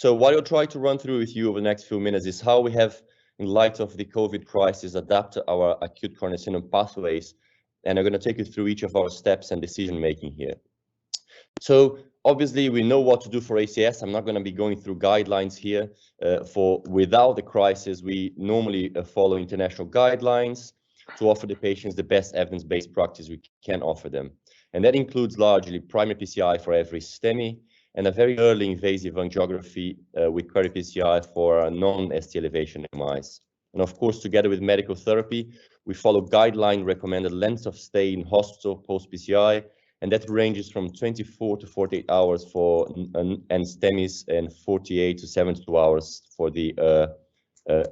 So what I'll try to run through with you over the next few minutes is how we have, in light of the COVID crisis, adapted our acute coronary syndrome pathways. And I'm going to take you through each of our steps and decision making here. So obviously we know what to do for ACS. I'm not going to be going through guidelines here. For without the crisis, we normally follow international guidelines to offer the patients the best evidence-based practice we can offer them. And that includes largely primary PCI for every STEMI and a very early invasive angiography with query PCI for non-ST elevation MIs. And of course, together with medical therapy, we follow guideline recommended length of stay in hospital post-PCI, and that ranges from 24 to 48 hours for STEMIs and 48 to 72 hours for the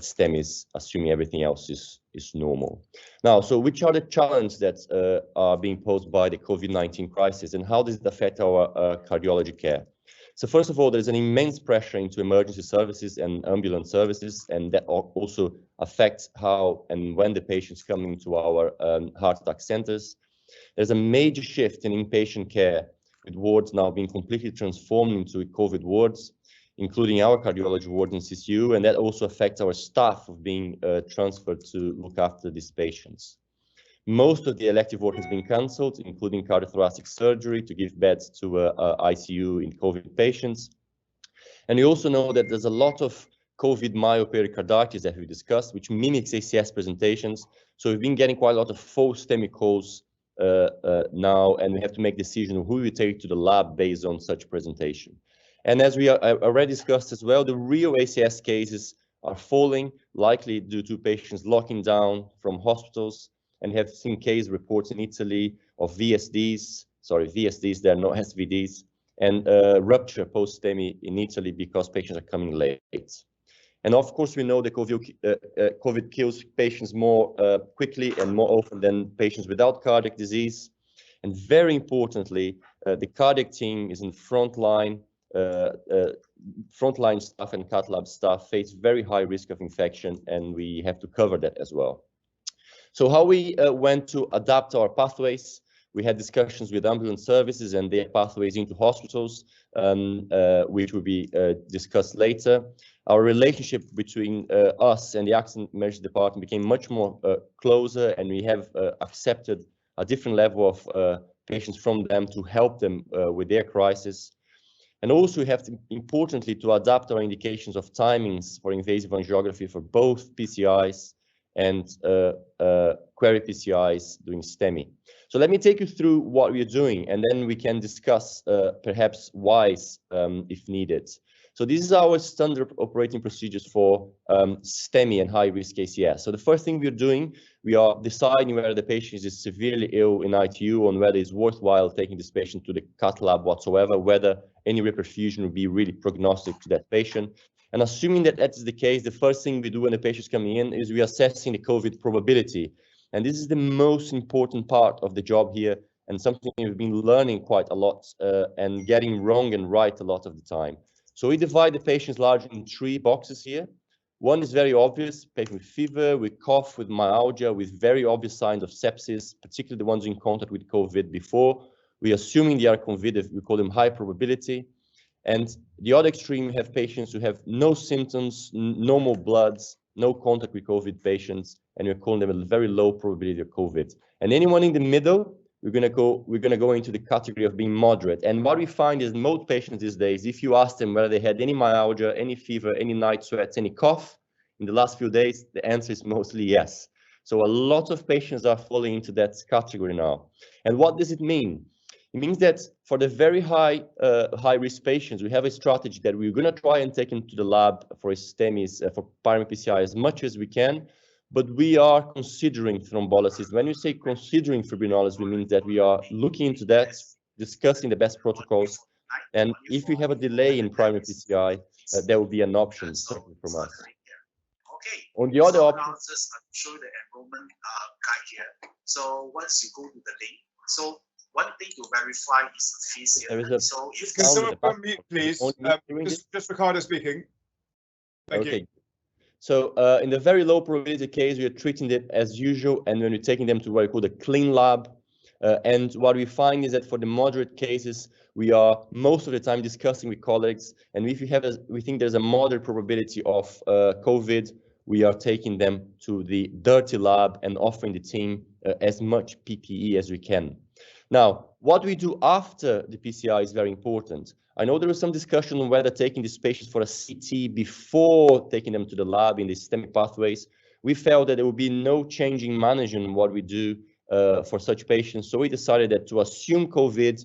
STEMIs, assuming everything else is normal. Now, so which are the challenges that are being posed by the COVID-19 crisis, and how does it affect our cardiology care? So first of all, there's an immense pressure into emergency services and ambulance services, and that also affects how and when the patients come into our heart attack centers. There's a major shift in inpatient care, with wards now being completely transformed into COVID wards, including our cardiology ward in CCU, and that also affects our staff of being transferred to look after these patients. Most of the elective work has been cancelled, including cardiothoracic surgery to give beds to ICU in COVID patients. And we also know that there's a lot of COVID myopericarditis that we discussed, which mimics ACS presentations. So we've been getting quite a lot of false STEMI calls now, and we have to make decisions on who we take to the lab based on such presentation. And as we already discussed as well, the real ACS cases are falling, likely due to patients locking down from hospitals, and have seen case reports in Italy of VSDs, they're not SVDs, and rupture post-STEMI in Italy because patients are coming late. And of course, we know that COVID kills patients more quickly and more often than patients without cardiac disease. And very importantly, the cardiac team is in frontline staff and cath lab staff face very high risk of infection, and we have to cover that as well. So how we went to adapt our pathways, we had discussions with ambulance services and their pathways into hospitals, which will be discussed later. Our relationship between us and the accident measures department became much more closer, and we have accepted a different level of patients from them to help them with their crisis. And also we have to, importantly, to adapt our indications of timings for invasive angiography for both PCIs and query PCIs doing STEMI. So let me take you through what we are doing, and then we can discuss perhaps whys if needed. So this is our standard operating procedures for STEMI and high-risk ACS. So the first thing we're doing, we are deciding whether the patient is severely ill in ITU, and whether it's worthwhile taking this patient to the cath lab whatsoever, whether any reperfusion would be really prognostic to that patient. And assuming that that is the case, the first thing we do when the patient is coming in is we are assessing the COVID probability. And this is the most important part of the job here, and something we've been learning quite a lot and getting wrong and right a lot of the time. So we divide the patients largely in 3 boxes here. One is very obvious, patient with fever, with cough, with myalgia, with very obvious signs of sepsis, particularly the ones in contact with COVID before. We're assuming they are COVID, we call them high probability. And the other extreme, we have patients who have no symptoms, normal bloods, no contact with COVID patients, and we're calling them a very low probability of COVID. And anyone in the middle, we're gonna go into the category of being moderate. And what we find is most patients these days, if you ask them whether they had any myalgia, any fever, any night sweats, any cough in the last few days, the answer is mostly yes. So a lot of patients are falling into that category now. And what does it mean? It means that for the very high risk patients, we have a strategy that we're going to try and take into the lab for STEMIs, for primary PCI as much as we can, but we are considering thrombolysis. When we say considering fibrinolysis, we mean that we are looking into that, discussing the best protocols, and if we have a delay in primary PCI, there will be an option from us. Okay. On the other option, now just show the enrollment guide here. So once you go to the link, so one thing to verify is the fees here. There is a so if can someone unmute, please? Just Ricardo speaking. Thank you. So in the very low probability case, we are treating it as usual, and when we're taking them to what we call the clean lab, And what we find is that for the moderate cases, we are most of the time discussing with colleagues, and if we think there's a moderate probability of COVID, we are taking them to the dirty lab and offering the team as much PPE as we can. Now, what we do after the PCI is very important. I know there was some discussion on whether taking these patients for a CT before taking them to the lab in the STEMI pathways. We felt that there would be no change in managing what we do for such patients. So we decided that to assume COVID,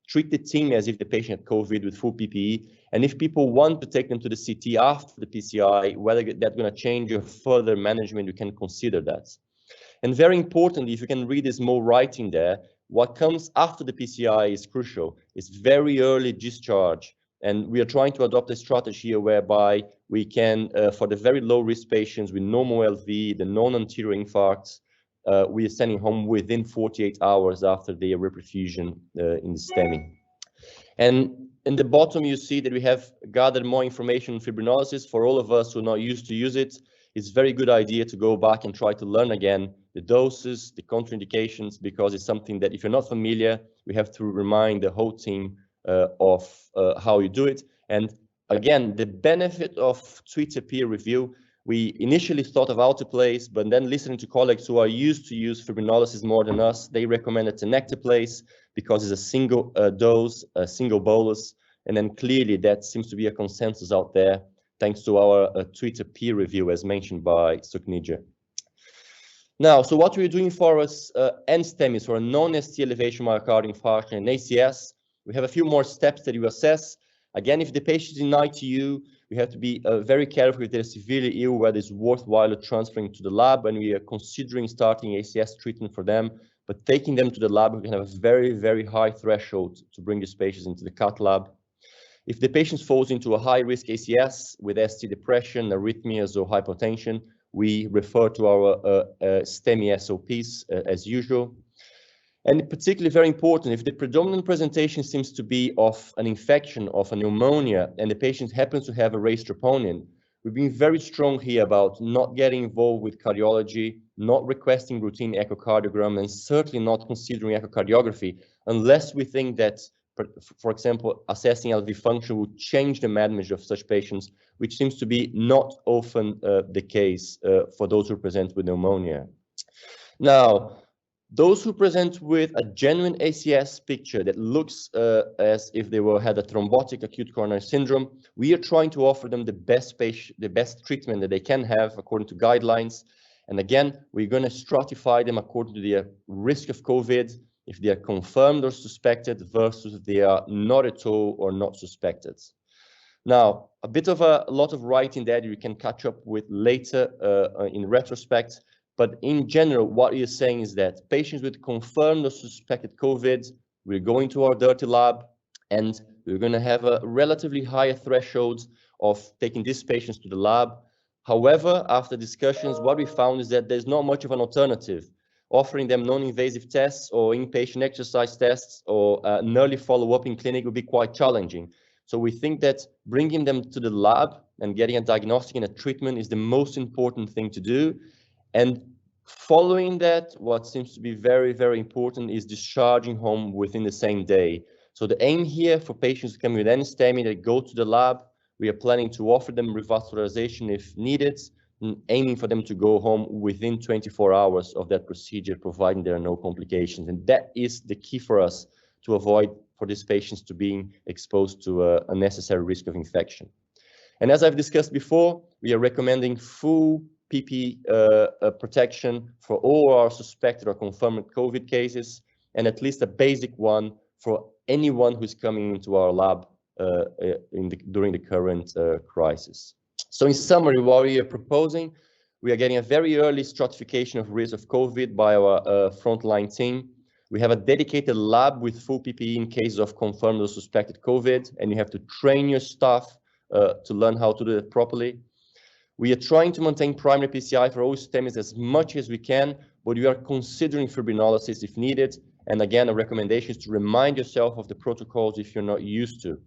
treat the team as if the patient had COVID with full PPE. And if people want to take them to the CT after the PCI, whether that's going to change your further management, you can consider that. And very importantly, if you can read this small writing there, what comes after the PCI is crucial. It's very early discharge. And we are trying to adopt a strategy here whereby we can, for the very low risk patients with normal LV, the non-anterior infarcts, we are sending home within 48 hours after their reperfusion in the STEMI. And in the bottom, you see that we have gathered more information on fibrinolysis. For all of us who are not used to use it, it's a very good idea to go back and try to learn again the doses, the contraindications, because it's something that if you're not familiar, we have to remind the whole team of how you do it. And again, the benefit of Twitter peer review, we initially thought of alteplase, but then listening to colleagues who are used to use fibrinolysis more than us, they recommended tenecteplase because it's a single dose, a single bolus, and then clearly that seems to be a consensus out there, thanks to our Twitter peer review, as mentioned by Sukhneja. Now, so what we're doing for us and STEMI, for a non-ST elevation myocardial infarction and ACS, we have a few more steps that you assess. Again, if the patient is in ITU, we have to be very careful if they're severely ill, whether it's worthwhile transferring to the lab when we are considering starting ACS treatment for them. But taking them to the lab, we can have a very, very high threshold to bring these patients into the cath lab. If the patient falls into a high-risk ACS with ST depression, arrhythmias, or hypotension, we refer to our STEMI SOPs as usual. And particularly very important, if the predominant presentation seems to be of an infection, of a pneumonia, and the patient happens to have a raised troponin, we've been very strong here about not getting involved with cardiology, not requesting routine echocardiogram, and certainly not considering echocardiography, unless we think that, for example, assessing LV function would change the management of such patients, which seems to be not often the case for those who present with pneumonia. Now, those who present with a genuine ACS picture that looks as if they had a thrombotic acute coronary syndrome, we are trying to offer them the best treatment that they can have according to guidelines. And again, we're going to stratify them according to their risk of COVID, if they are confirmed or suspected versus if they are not at all or not suspected. Now, a lot of writing that you can catch up with later in retrospect. But in general, what you're saying is that patients with confirmed or suspected COVID, we're going to our dirty lab, and we're going to have a relatively higher threshold of taking these patients to the lab. However, after discussions, what we found is that there's not much of an alternative. Offering them non-invasive tests or inpatient exercise tests or an early follow-up in clinic would be quite challenging. So we think that bringing them to the lab and getting a diagnostic and a treatment is the most important thing to do. And following that, what seems to be very, very important is discharging home within the same day. So the aim here for patients coming with any STEMI that go to the lab, we are planning to offer them revascularization if needed, and aiming for them to go home within 24 hours of that procedure, providing there are no complications. And that is the key for us to avoid for these patients to being exposed to a unnecessary risk of infection. And as I've discussed before, we are recommending full PP protection for all our suspected or confirmed COVID cases, and at least a basic one for anyone who's coming into our lab during the current crisis. So in summary, what we are proposing, we are getting a very early stratification of risk of COVID by our frontline team. We have a dedicated lab with full PPE in cases of confirmed or suspected COVID, and you have to train your staff to learn how to do it properly. We are trying to maintain primary PCI for all STEMIs as much as we can, but we are considering fibrinolysis if needed. And again, a recommendation is to remind yourself of the protocols if you're not used to.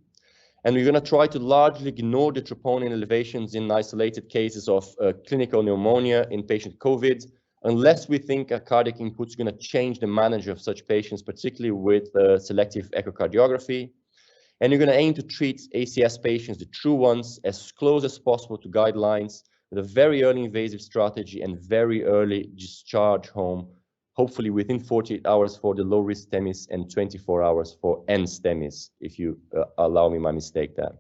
And we're going to try to largely ignore the troponin elevations in isolated cases of clinical pneumonia in patient COVID, unless we think a cardiac input is going to change the management of such patients, particularly with selective echocardiography. And you're going to aim to treat ACS patients, the true ones, as close as possible to guidelines, with a very early invasive strategy and very early discharge home, hopefully within 48 hours for the low-risk STEMIs and 24 hours for end STEMIs, if you allow me my mistake there.